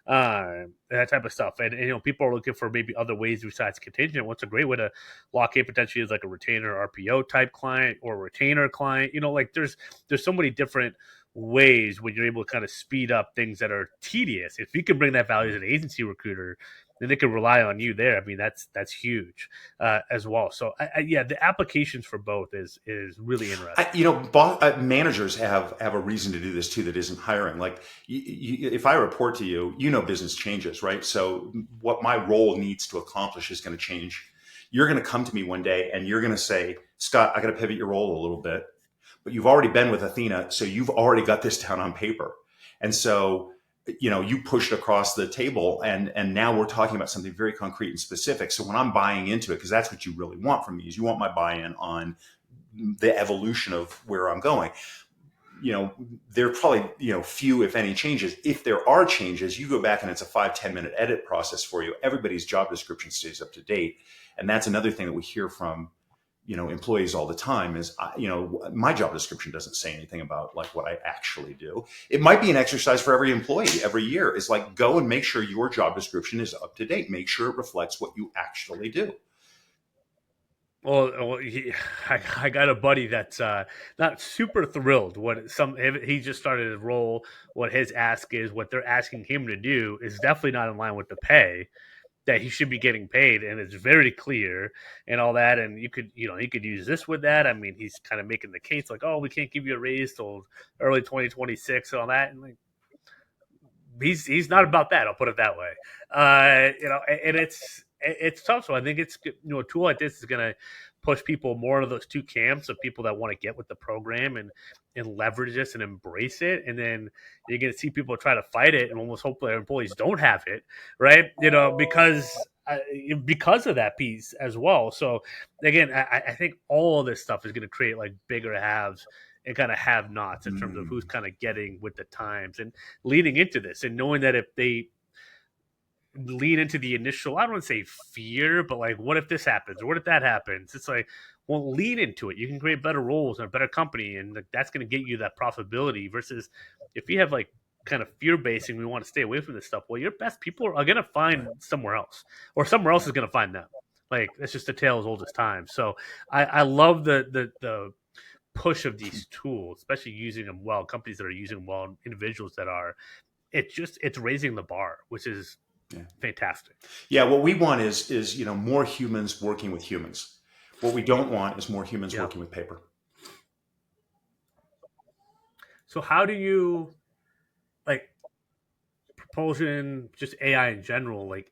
that type of stuff. And people are looking for maybe other ways besides contingent. What's a great way to lock in potentially is like a retainer RPO type client or a retainer client. Like there's so many different ways when you're able to kind of speed up things that are tedious. If you can bring that value as an agency recruiter, then they can rely on you there. I mean, that's huge as well. So yeah, the applications for both is really interesting. Managers have a reason to do this too that isn't hiring. Like if I report to you, business changes, right? So what my role needs to accomplish is going to change. You're going to come to me one day and you're going to say, Scott, I got to pivot your role a little bit, but you've already been with Athena, so you've already got this down on paper. And so you pushed across the table, and now we're talking about something very concrete and specific. So when I'm buying into it, because that's what you really want from me, is you want my buy-in on the evolution of where I'm going. There are probably, few, if any, changes. If there are changes, you go back and it's a 5-10 minute edit process for you. Everybody's job description stays up to date. And that's another thing that we hear from employees all the time is, my job description doesn't say anything about like what I actually do. It might be an exercise for every employee every year. It's like, go and make sure your job description is up to date. Make sure it reflects what you actually do. Well, I got a buddy that's not super thrilled. He just started his role. What his ask is, what they're asking him to do, is definitely not in line with the pay that he should be getting paid, and it's very clear and all that. And he could use this with that. I mean, he's kind of making the case like, oh, we can't give you a raise till early 2026 and all that. And like, he's not about that. I'll put it that way. And it's tough. So I think it's, a tool like this is going to push people more into those two camps of people that want to get with the program and leverage this and embrace it. And then you're going to see people try to fight it, and almost hope their employees don't have it. Right. Because because of that piece as well. So again, I think all of this stuff is going to create like bigger haves and kind of have nots in terms of who's Mm. kind of getting with the times and leaning into this and knowing that if they lean into the initial, I don't want to say fear, but like, what if this happens or what if that happens? It's like, well, lean into it. You can create better roles and a better company, and like, that's going to get you that profitability. Versus if you have like kind of fear basing, we want to stay away from this stuff. Well, your best people are going to Right. find somewhere else, or somewhere else Yeah. is going to find them. Like that's just a tale as old as time. So I love the push of these tools, especially using them well. Companies that are using them well, individuals that are. It's raising the bar, which is Yeah. fantastic. Yeah. What we want is more humans working with humans. What we don't want is more humans Yeah. working with paper. So how do you like propulsion, just AI in general? Like,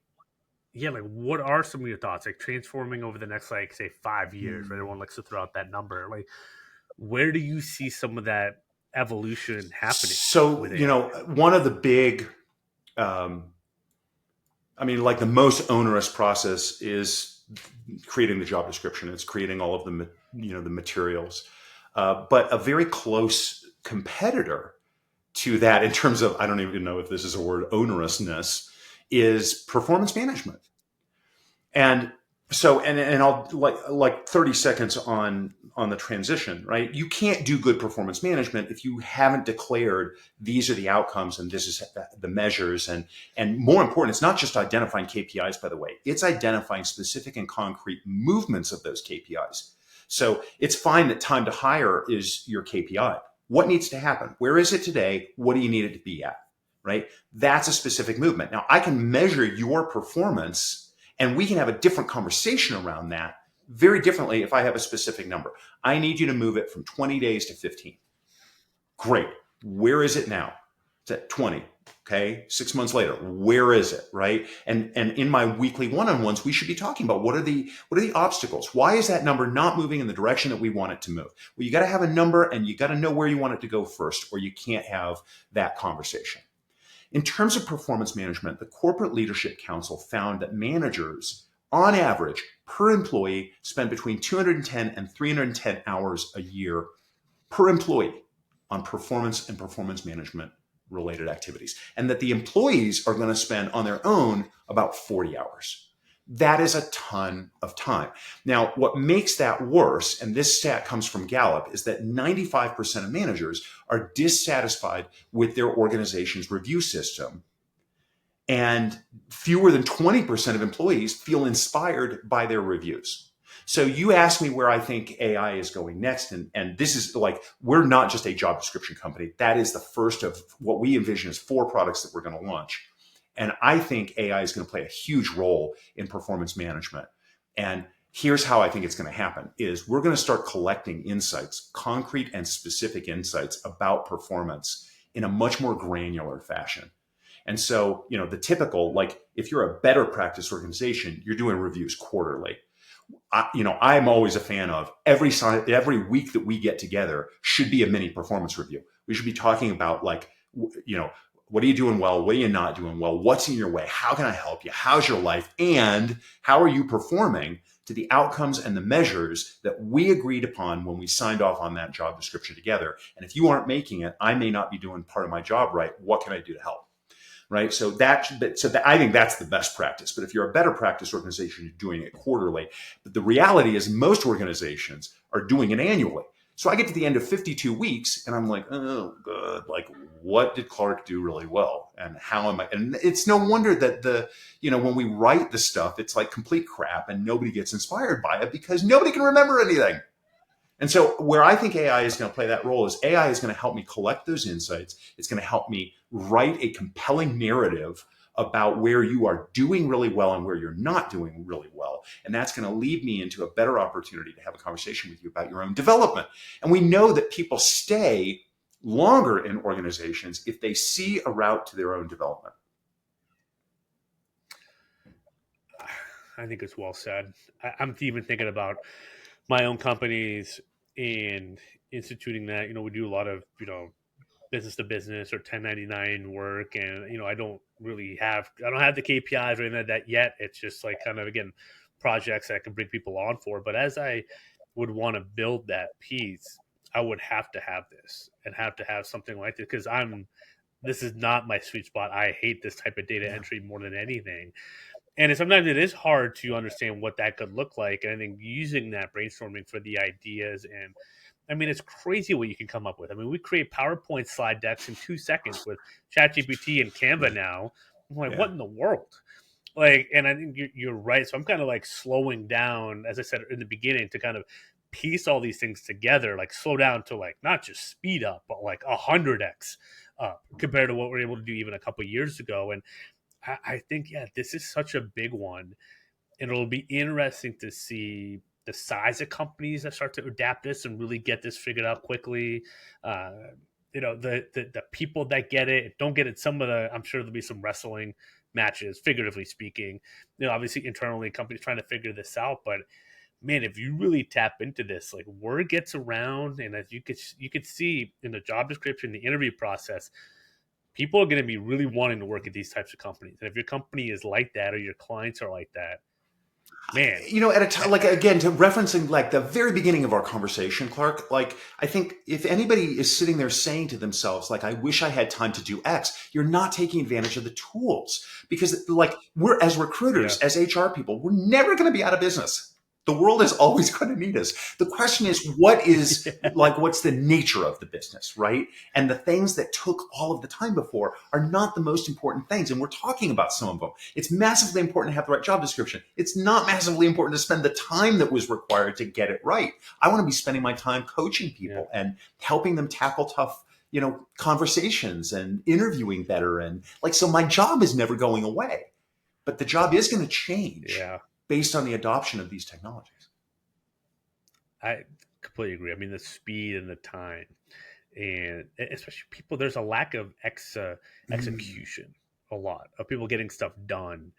yeah, like what are some of your thoughts? Like transforming over the next, like, say 5 years, right? Mm. Everyone likes to throw out that number. Like, where do you see some of that evolution happening So, with AI? one of the big, um, I mean, like the most onerous process is creating the job description. It's creating all of the materials. But a very close competitor to that, in terms of, I don't even know if this is a word, onerousness, is performance management. And so, and I'll like 30 seconds on the transition, right? You can't do good performance management if you haven't declared these are the outcomes and this is the measures. And more important, it's not just identifying KPIs, by the way, it's identifying specific and concrete movements of those KPIs. So it's fine that time to hire is your KPI. What needs to happen? Where is it today? What do you need it to be at? Right? That's a specific movement. Now I can measure your performance, and we can have a different conversation around that very differently if I have a specific number. I need you to move it from 20 days to 15. Great. Where is it now? It's at 20. Okay. 6 months later, where is it? Right. And in my weekly one-on-ones, we should be talking about what are the obstacles? Why is that number not moving in the direction that we want it to move? Well, you got to have a number and you got to know where you want it to go first, or you can't have that conversation. In terms of performance management, the Corporate Leadership Council found that managers, on average, per employee, spend between 210 and 310 hours a year per employee on performance and performance management related activities, and that the employees are going to spend on their own about 40 hours. That is a ton of time. Now, what makes that worse, and this stat comes from Gallup, is that 95% of managers are dissatisfied with their organization's review system. And fewer than 20% of employees feel inspired by their reviews. So you asked me where I think AI is going next. And this is like, we're not just a job description company. That is the first of what we envision as 4 products that we're going to launch. And I think AI is going to play a huge role in performance management. And here's how I think it's going to happen is we're going to start collecting insights, concrete and specific insights about performance in a much more granular fashion. And so, the typical, like if you're a better practice organization, you're doing reviews quarterly. I'm always a fan of every week that we get together should be a mini performance review. We should be talking about like, what are you doing well? What are you not doing well? What's in your way? How can I help you? How's your life? And how are you performing to the outcomes and the measures that we agreed upon when we signed off on that job description together? And if you aren't making it, I may not be doing part of my job right. What can I do to help? Right. So I think that's the best practice. But if you're a better practice organization, you're doing it quarterly. But the reality is most organizations are doing it annually. So I get to the end of 52 weeks and I'm like, oh, good. Like, what did Clark do really well? And how am I? And it's no wonder that when we write the stuff, it's like complete crap and nobody gets inspired by it because nobody can remember anything. And so where I think AI is going to play that role is AI is going to help me collect those insights. It's going to help me write a compelling narrative about where you are doing really well and where you're not doing really well. And that's going to lead me into a better opportunity to have a conversation with you about your own development. And we know that people stay longer in organizations if they see a route to their own development. I think it's well said. I'm even thinking about my own companies and instituting that. We do a lot of business to business or 1099 work, and I don't I don't have the KPIs or anything like that yet. It's just like kind of, again, projects that I can bring people on for. But as I would want to build that piece, I would have to have this and have to have something like this because this is not my sweet spot. I hate this type of data Yeah. entry more than anything. And sometimes it is hard to understand what that could look like. And I think using that brainstorming for the ideas, and I mean, it's crazy what you can come up with. I mean, we create PowerPoint slide decks in 2 seconds with ChatGPT and Canva Yeah. now. I'm like, Yeah. what in the world? Like, and I think you're right. So I'm kind of like slowing down, as I said in the beginning, to kind of piece all these things together, like slow down to like not just speed up, but like 100x up compared to what we are able to do even a couple years ago. And I think, yeah, this is such a big one, and it'll be interesting to see the size of companies that start to adapt this and really get this figured out quickly. Uh, the people that get it, don't get it. Some of the, I'm sure there'll be some wrestling matches, figuratively speaking. Obviously internally, companies trying to figure this out, but man, if you really tap into this, like word gets around, and as you could see in the job description, the interview process, people are going to be really wanting to work at these types of companies. And if your company is like that or your clients are like that, man, At a time, like, again, to referencing like the very beginning of our conversation, Clark, like, I think if anybody is sitting there saying to themselves, like, I wish I had time to do X, you're not taking advantage of the tools, because like, we're, as yeah, recruiters, as HR people, we're never going to be out of business. The world is always going to need us. The question is, what's the nature of the business, right? And the things that took all of the time before are not the most important things. And we're talking about some of them. It's massively important to have the right job description. It's not massively important to spend the time that was required to get it right. I want to be spending my time coaching yeah, people and helping them tackle tough, conversations and interviewing better. And like, so my job is never going away, but the job is going to change yeah. based on the adoption of these technologies. I completely agree. I mean, the speed and the time, and especially people, there's a lack of Mm, execution, a lot of people getting stuff done.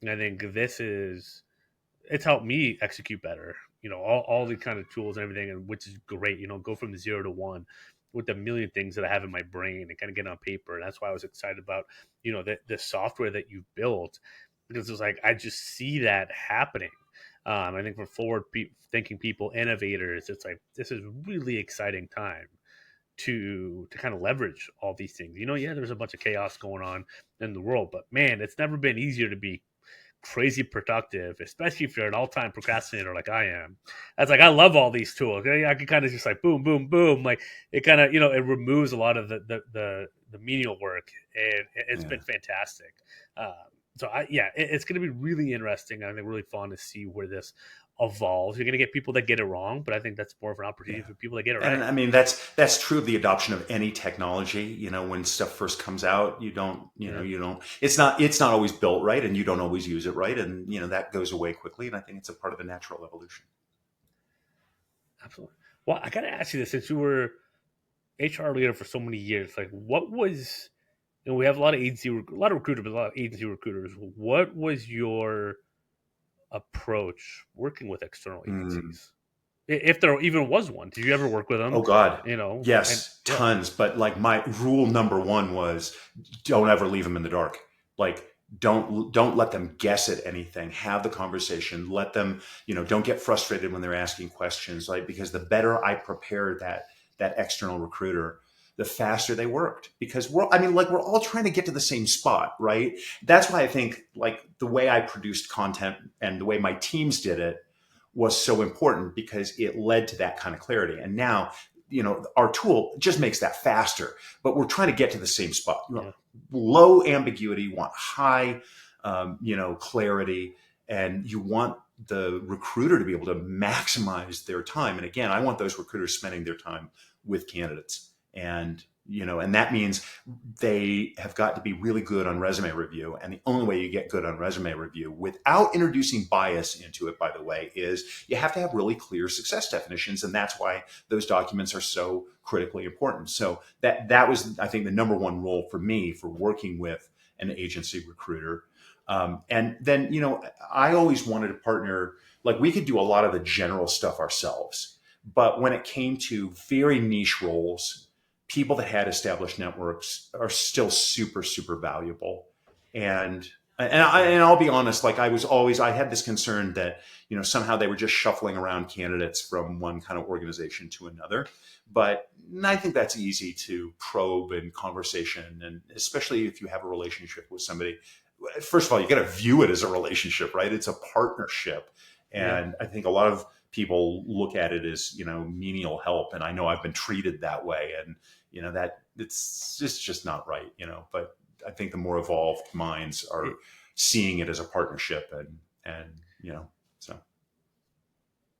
And I think it's helped me execute better. All the kind of tools and everything, and which is great. Go from 0 to 1 with the million things that I have in my brain and kind of get on paper. And that's why I was excited about the software that you built, because it's like I just see that happening. I think for thinking people, innovators, it's like this is really exciting time to kind of leverage all these things. Yeah, there's a bunch of chaos going on in the world, but man, it's never been easier to be crazy productive, especially if you're an all-time procrastinator like I am. That's like I love all these tools. I can kind of just like boom, boom, boom. Like it kind of it removes a lot of the menial work, and it's yeah. been fantastic. Um, yeah, it's going to be really interesting. I think really fun to see where this evolves. You're going to get people that get it wrong, but I think that's more of an opportunity Yeah. for people that get it And right. I mean, that's true of the adoption of any technology. When stuff first comes out, Yeah, it's not always built right, and you don't always use it right, and that goes away quickly. And I think it's a part of the natural evolution. absolutely. Well, I got to ask you this, since you were HR leader for so many years, like what was, we have a lot of a lot of recruiters, but a lot of agency recruiters. What was your approach working with external Mm. agencies, if there even was one? Did you ever work with them? Oh God, And yes, yeah, tons. But like, my rule number one was, don't ever leave them in the dark. Like, don't let them guess at anything. Have the conversation. Let them, don't get frustrated when they're asking questions. Like, because the better I prepared that external recruiter, the faster they worked. Because we're all trying to get to the same spot, right? That's why I think, like, the way I produced content and the way my teams did it was so important, because it led to that kind of clarity. And now, our tool just makes that faster, but we're trying to get to the same spot. yeah, Low ambiguity, you want high, clarity, and you want the recruiter to be able to maximize their time. And again, I want those recruiters spending their time with candidates. And that means they have got to be really good on resume review. And the only way you get good on resume review without introducing bias into it, by the way, is you have to have really clear success definitions. And that's why those documents are so critically important. So that was, I think, the number one role for me for working with an agency recruiter. And then, I always wanted to partner, like, we could do a lot of the general stuff ourselves. But when it came to very niche roles, people that had established networks are still super, super valuable. And I'll be honest, like I had this concern that, somehow they were just shuffling around candidates from one kind of organization to another. But I think that's easy to probe in conversation. And especially if you have a relationship with somebody, first of all, you got to view it as a relationship, right? It's a partnership. Yeah. And I think a lot of people look at it as, menial help. And I know I've been treated that way. And, that it's just not right, but I think the more evolved minds are seeing it as a partnership, and so.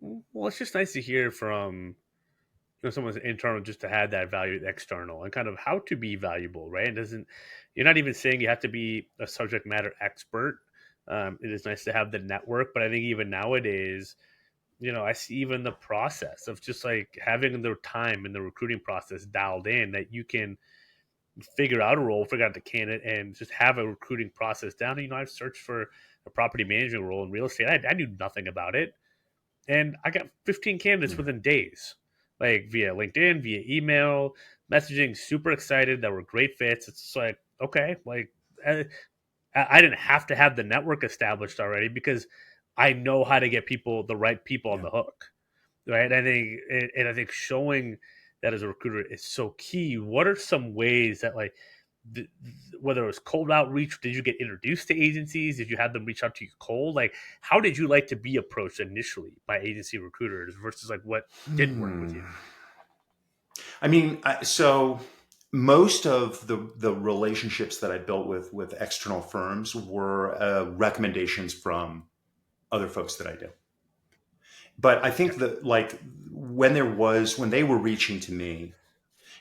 Well, it's just nice to hear from someone's internal just to have that value external and kind of how to be valuable, right? It doesn't You're not even saying you have to be a subject matter expert. It is nice to have the network, but I think even nowadays, I see even the process of just like having the time in the recruiting process dialed in that you can figure out a role, figure out the candidate, and just have a recruiting process down. I've searched for a property management role in real estate. I knew nothing about it, and I got 15 candidates Hmm. within days, like via LinkedIn, via email, messaging. Super excited that were great fits. It's like okay, like I, I didn't have to have the network established already because I know how to get the right people on Yeah. the hook, right? I think showing that as a recruiter is so key. What are some ways that like whether it was cold outreach, did you get introduced to agencies? Did you have them reach out to you cold? Like, how did you like to be approached initially by agency recruiters versus like what didn't work with Hmm. you? I mean, so most of the relationships that I built with external firms were recommendations from other folks that I do. But I think Gotcha. that, like, when they were reaching to me,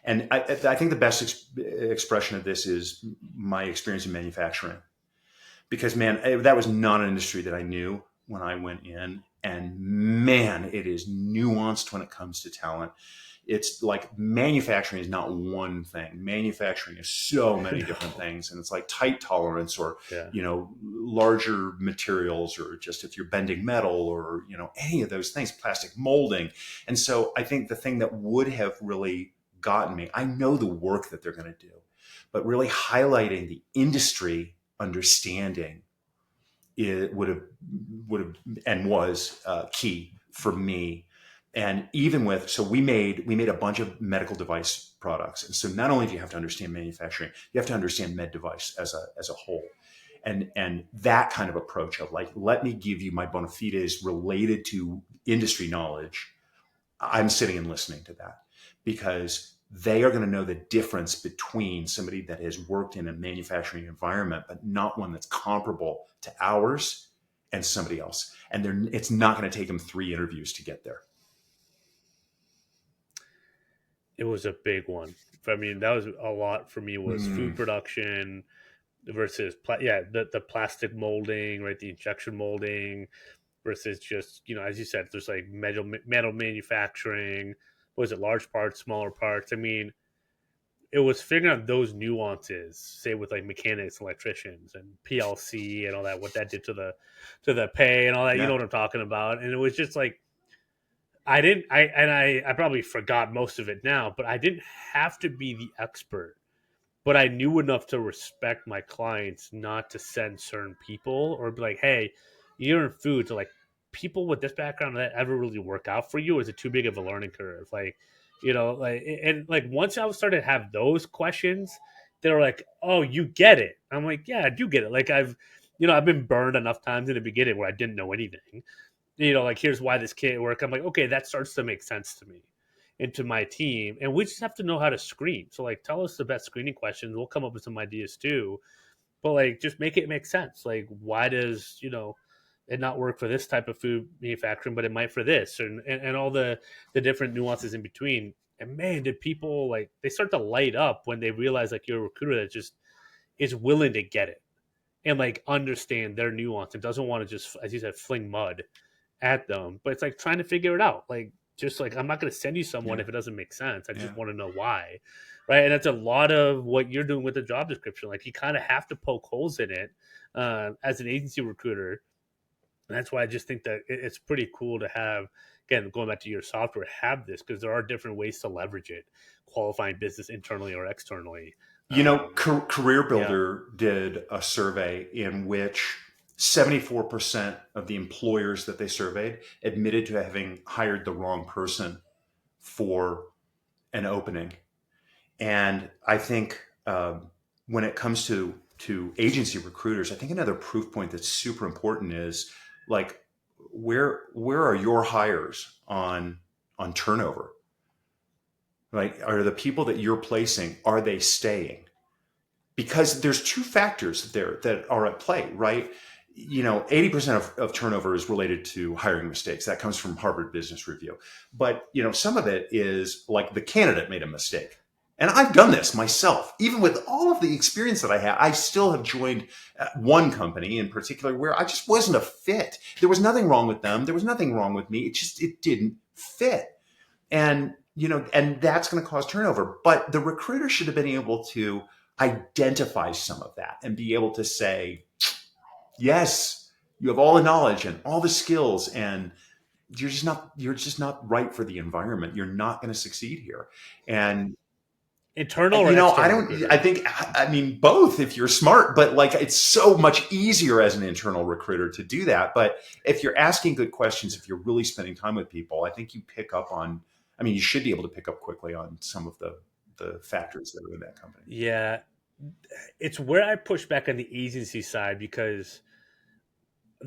and I think the best expression of this is my experience in manufacturing, because man, that was not an industry that I knew when I went in, and man, it is nuanced when it comes to talent. It's like manufacturing is not one thing. Manufacturing is so many different No. things, and it's like tight tolerance, or Yeah. larger materials, or just if you're bending metal, or any of those things, plastic molding. And so I think the thing that would have really gotten me, I know the work that they're going to do, but really highlighting the industry understanding, it would have and was key for me. And even with, so we made a bunch of medical device products, and so not only do you have to understand manufacturing, you have to understand med device as a whole. And that kind of approach of, like, let me give you my bona fides related to industry knowledge. I'm sitting and listening to that, because they are going to know the difference between somebody that has worked in a manufacturing environment, but not one that's comparable to ours, and somebody else. And it's not going to take them 3 interviews to get there. It was a big one. I mean, that was a lot for me was food Mm, production versus the plastic molding, right? The injection molding versus just, as you said, there's like metal manufacturing. Was it large parts, smaller parts? I mean, it was figuring out those nuances, say with like mechanics, electricians, and PLC and all that, what that did to the pay and all that. You know yeah. what I'm talking about? And it was just like I didn't I probably forgot most of it now, but I didn't have to be the expert, but I knew enough to respect my clients not to send certain people or be like, hey, you're in food, so like people with this background that ever really work out for you? Is it too big of a learning curve? Like, like and like once I started to have those questions, they're like, oh, you get it. I'm like, yeah, I do get it. Like I've been burned enough times in the beginning where I didn't know anything. Like here's why this can't work. I'm like, okay, that starts to make sense to me and to my team. And we just have to know how to screen. So like tell us the best screening questions. We'll come up with some ideas too. But like just make it make sense. Like why does, it not work for this type of food manufacturing, but it might for this and all the different nuances in between. And man, did people like they start to light up when they realize like you're a recruiter that just is willing to get it and like understand their nuance and doesn't want to just, as you said, fling mud at them, but it's like trying to figure it out. Like, just like I'm not going to send you someone Yeah. if it doesn't make sense. I Yeah. just want to know why, right? And that's a lot of what you're doing with the job description. Like, you kind of have to poke holes in it as an agency recruiter, and that's why I just think that it's pretty cool to have. Again, going back to your software, have this because there are different ways to leverage it, qualifying business internally or externally. Career Yeah. Builder did a survey in which 74% of the employers that they surveyed admitted to having hired the wrong person for an opening. And I think when it comes to agency recruiters, I think another proof point that's super important is like where are your hires on turnover? Right? Are the people that you're placing, are they staying? Because there's two factors there that are at play, right? 80% of turnover is related to hiring mistakes. That comes from Harvard Business Review. But, some of it is like the candidate made a mistake. And I've done this myself. Even with all of the experience that I have, I still have joined one company in particular where I just wasn't a fit. There was nothing wrong with them. There was nothing wrong with me. It didn't fit. And that's going to cause turnover. But the recruiter should have been able to identify some of that and be able to say, yes, you have all the knowledge and all the skills, and you're just not right for the environment. You're not going to succeed here. And Internal or external I recruiter? think, I mean, both if you're smart, but like it's so much easier as an internal recruiter to do that. But if you're asking good questions, if you're really spending time with people, I think you pick up on, I mean, you should be able to pick up quickly on some of the factors that are in that company. Yeah. It's where I push back on the agency side because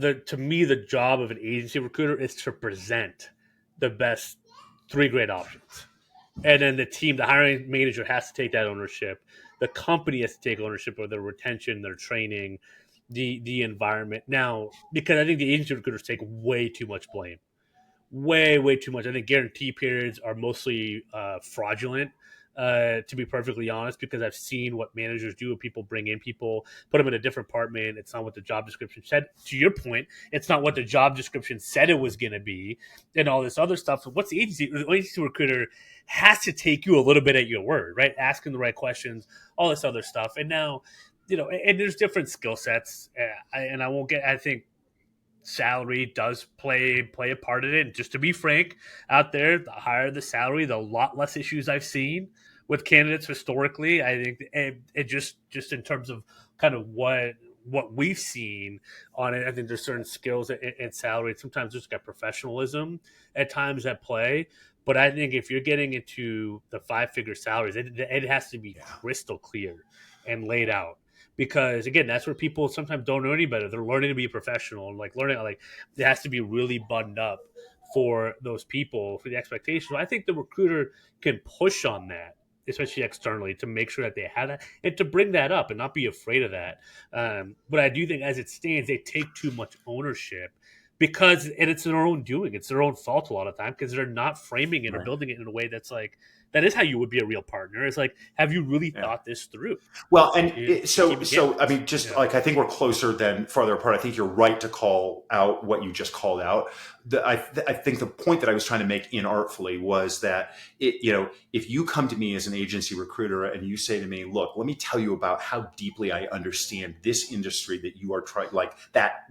to me the job of an agency recruiter is to present the best three great options. And then the hiring manager has to take that ownership. The company has to take ownership of their retention, their training, the environment. Now, because I think the agency recruiters take way too much blame, way too much. I think guarantee periods are mostly fraudulent. To be perfectly honest, because I've seen what managers do when people bring in people, put them in a different department. It's not what the job description said. To your point, it's not what the job description said it was going to be, and all this other stuff. So, what's the agency? The agency recruiter has to take you a little bit at your word, right? Asking the right questions, all this other stuff. And now, and there's different skill sets, and I won't get. I think salary does play a part in it. And just to be frank, out there, the higher the salary, the lot less issues I've seen with candidates historically. I think it just in terms of kind of what we've seen on it. I think there's certain skills and salary. Sometimes there's got professionalism at times at play. But I think if you're getting into the 5-figure salaries, it has to be Yeah. crystal clear and laid out because again that's where people sometimes don't know any better. They're learning to be a professional and like learning like it has to be really buttoned up for those people for the expectations. So I think the recruiter can push on that, especially externally, to make sure that they have that and to bring that up and not be afraid of that. But I do think as it stands they take too much ownership because and it's their own doing, it's their own fault a lot of time because they're not framing it or Right. building it in a way that's like that is how you would be a real partner. It's like, have you really Yeah. thought this through? Well, and To keep it getting. I mean, just Yeah. like I think we're closer than farther apart. I think you're right to call out what you just called out. I think the point that I was trying to make inartfully was that if you come to me as an agency recruiter and you say to me, "Look, let me tell you about how deeply I understand this industry that you are trying, like that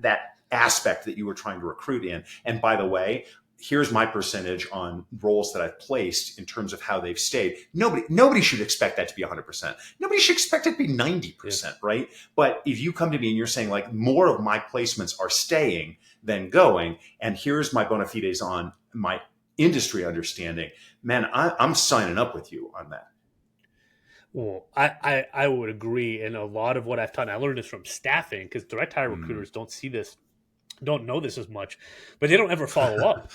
aspect that you were trying to recruit in, and by the way, here's my percentage on roles that I've placed in terms of how they've stayed." Nobody should expect that to be 100%. Nobody should expect it to be 90%, right? But if you come to me and you're saying like more of my placements are staying than going, and here's my bona fides on my industry understanding, man, I'm signing up with you on that. Well, I would agree. And a lot of what I've done, I learned this from staffing because direct hire Mm. recruiters don't see this, don't know this as much, but they don't ever follow up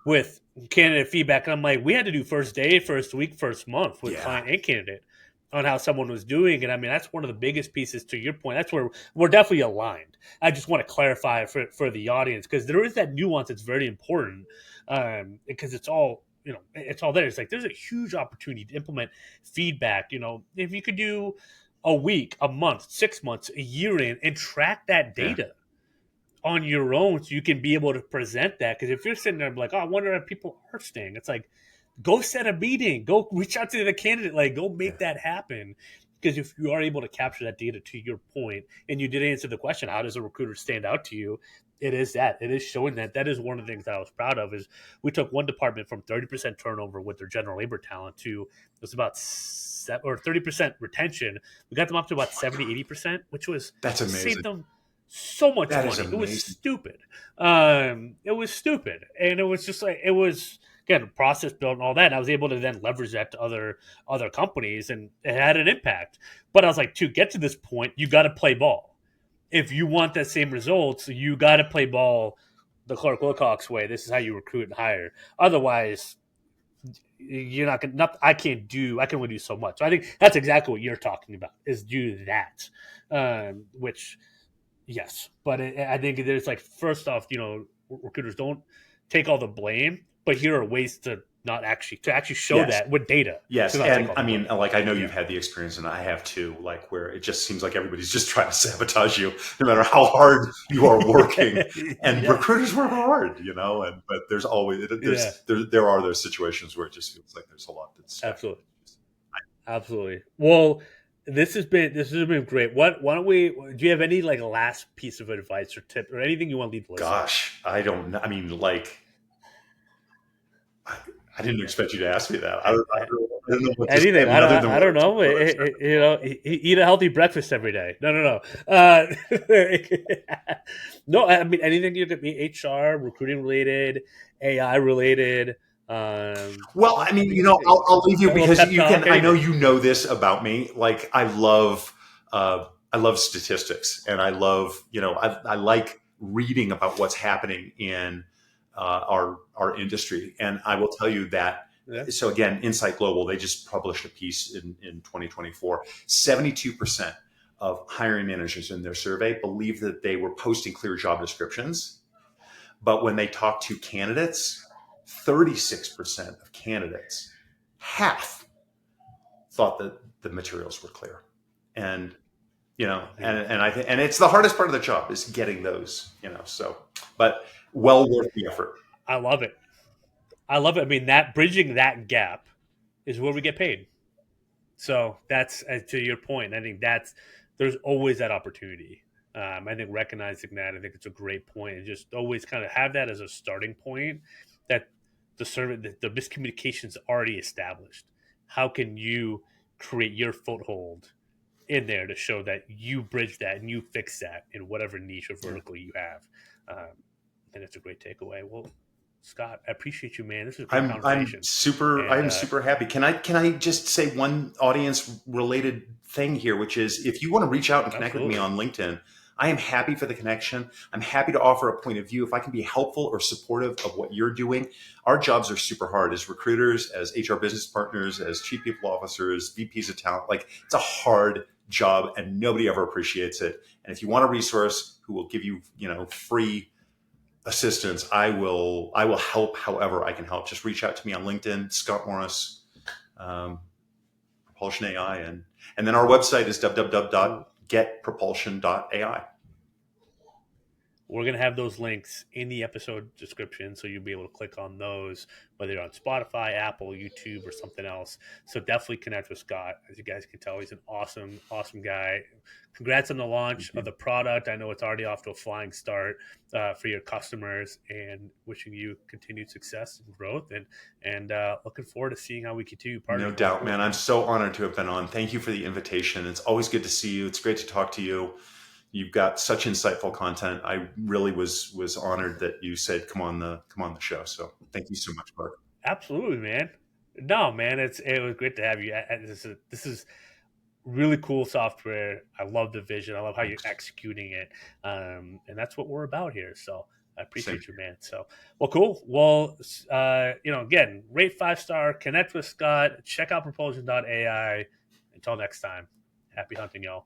with candidate feedback. And I'm like, we had to do first day, first week, first month with Yeah. client and candidate on how someone was doing. And I mean, that's one of the biggest pieces to your point. That's where we're definitely aligned. I just want to clarify for the audience because there is that nuance that's very important because it's all, it's all there. It's like there's a huge opportunity to implement feedback. If you could do a week, a month, 6 months, a year in, and track that Yeah. data on your own so you can be able to present that. Because if you're sitting there like, oh, I wonder if people are staying, it's like, go set a meeting, go reach out to the candidate, like go Yeah. make that happen. Because if you are able to capture that data to your point, and you did answer the question, how does a recruiter stand out to you? It is that. It is showing that. That is one of the things that I was proud of is we took one department from 30% turnover with their general labor talent to it was about 30% retention. We got them up to about 70, 80%, which was That's saved amazing. them so much That is money. It was amazing. stupid. It was stupid. And it was just like it was again process built and all that. And I was able to then leverage that to other companies and it had an impact. But I was like, to get to this point, you gotta play ball if you want that same results, you got to play ball the Clark Wilcox way. This is how you recruit and hire. Otherwise, you're not going to, I can't do, I can only do so much. So I think that's exactly what you're talking about is do that, which, yes. But I think there's like, first off, recruiters don't take all the blame, but here are ways to not actually, to actually show Yes. that with data. Yes, To not take and all I the mean, blame. like I know Yeah. you've had the experience, and I have too. Like where it just seems like everybody's just trying to sabotage you, no matter how hard you are working. And Yeah. recruiters work hard, and but there's always Yeah. there are those situations where it just feels like there's a lot that's stacked. Absolutely. Absolutely. Well, this has been great. Why don't we? Do you have any like last piece of advice or tip or anything you want to leave the listeners? Gosh, I don't know. I mean, like I didn't expect you to ask me that. I don't know what to Anything? say. I mean, other than I don't know. what I said. Eat a healthy breakfast every day. No. No, I mean anything you could be HR, recruiting related, AI related. Well, I mean, Anything. I'll leave you A little because pep you talk. can. I know Anything. you know this about me. Like, I love statistics, and I like reading about what's happening in our industry. And I will tell you that. Yeah. So again, Insight Global, they just published a piece in 2024. 72% of hiring managers in their survey believe that they were posting clear job descriptions, but when they talk to candidates, 36% of candidates, half, thought that the materials were clear. And and I think, and it's the hardest part of the job is getting those, so, but well worth the effort. I love it. I love it. I mean, that bridging that gap is where we get paid. So that's to your point. I think there's always that opportunity. I think recognizing that, I think it's a great point, and just always kind of have that as a starting point. That the miscommunication is already established. How can you create your foothold in there to show that you bridge that and you fix that in whatever niche or Yeah. vertical you have? I think it's a great takeaway. Well, Scott, I appreciate you, man. This is a great conversation. And I'm super happy. Can I just say one audience related thing here, which is if you want to reach out and connect with me absolutely. on LinkedIn, I am happy for the connection. I'm happy to offer a point of view if I can be helpful or supportive of what you're doing. Our jobs are super hard as recruiters, as HR business partners, as chief people officers, VPs of talent. Like it's a hard job and nobody ever appreciates it. And if you want a resource who will give you, free assistance, I will help however I can help. Just reach out to me on LinkedIn, Scott Morris, Propulsion AI, and then our website is www.getpropulsion.ai. We're going to have those links in the episode description, so you'll be able to click on those, whether you're on Spotify, Apple, YouTube, or something else. So definitely connect with Scott. As you guys can tell, he's an awesome, awesome guy. Congrats on the launch of the product. I know it's already off to a flying start for your customers, and wishing you continued success and growth, and looking forward to seeing how we continue partnering. No doubt, man. I'm so honored to have been on. Thank you for the invitation. It's always good to see you. It's great to talk to you. You've got such insightful content. I really was honored that you said come on the show. So thank you so much, Clark. Absolutely, man. No, man, it was great to have you. This is really cool software. I love the vision. I love how you're executing it, and that's what we're about here. So I Same appreciate you, here. man. So well, cool. Well, again, rate 5-star. Connect with Scott. Check out Propulsion.ai. Until next time, happy hunting, y'all.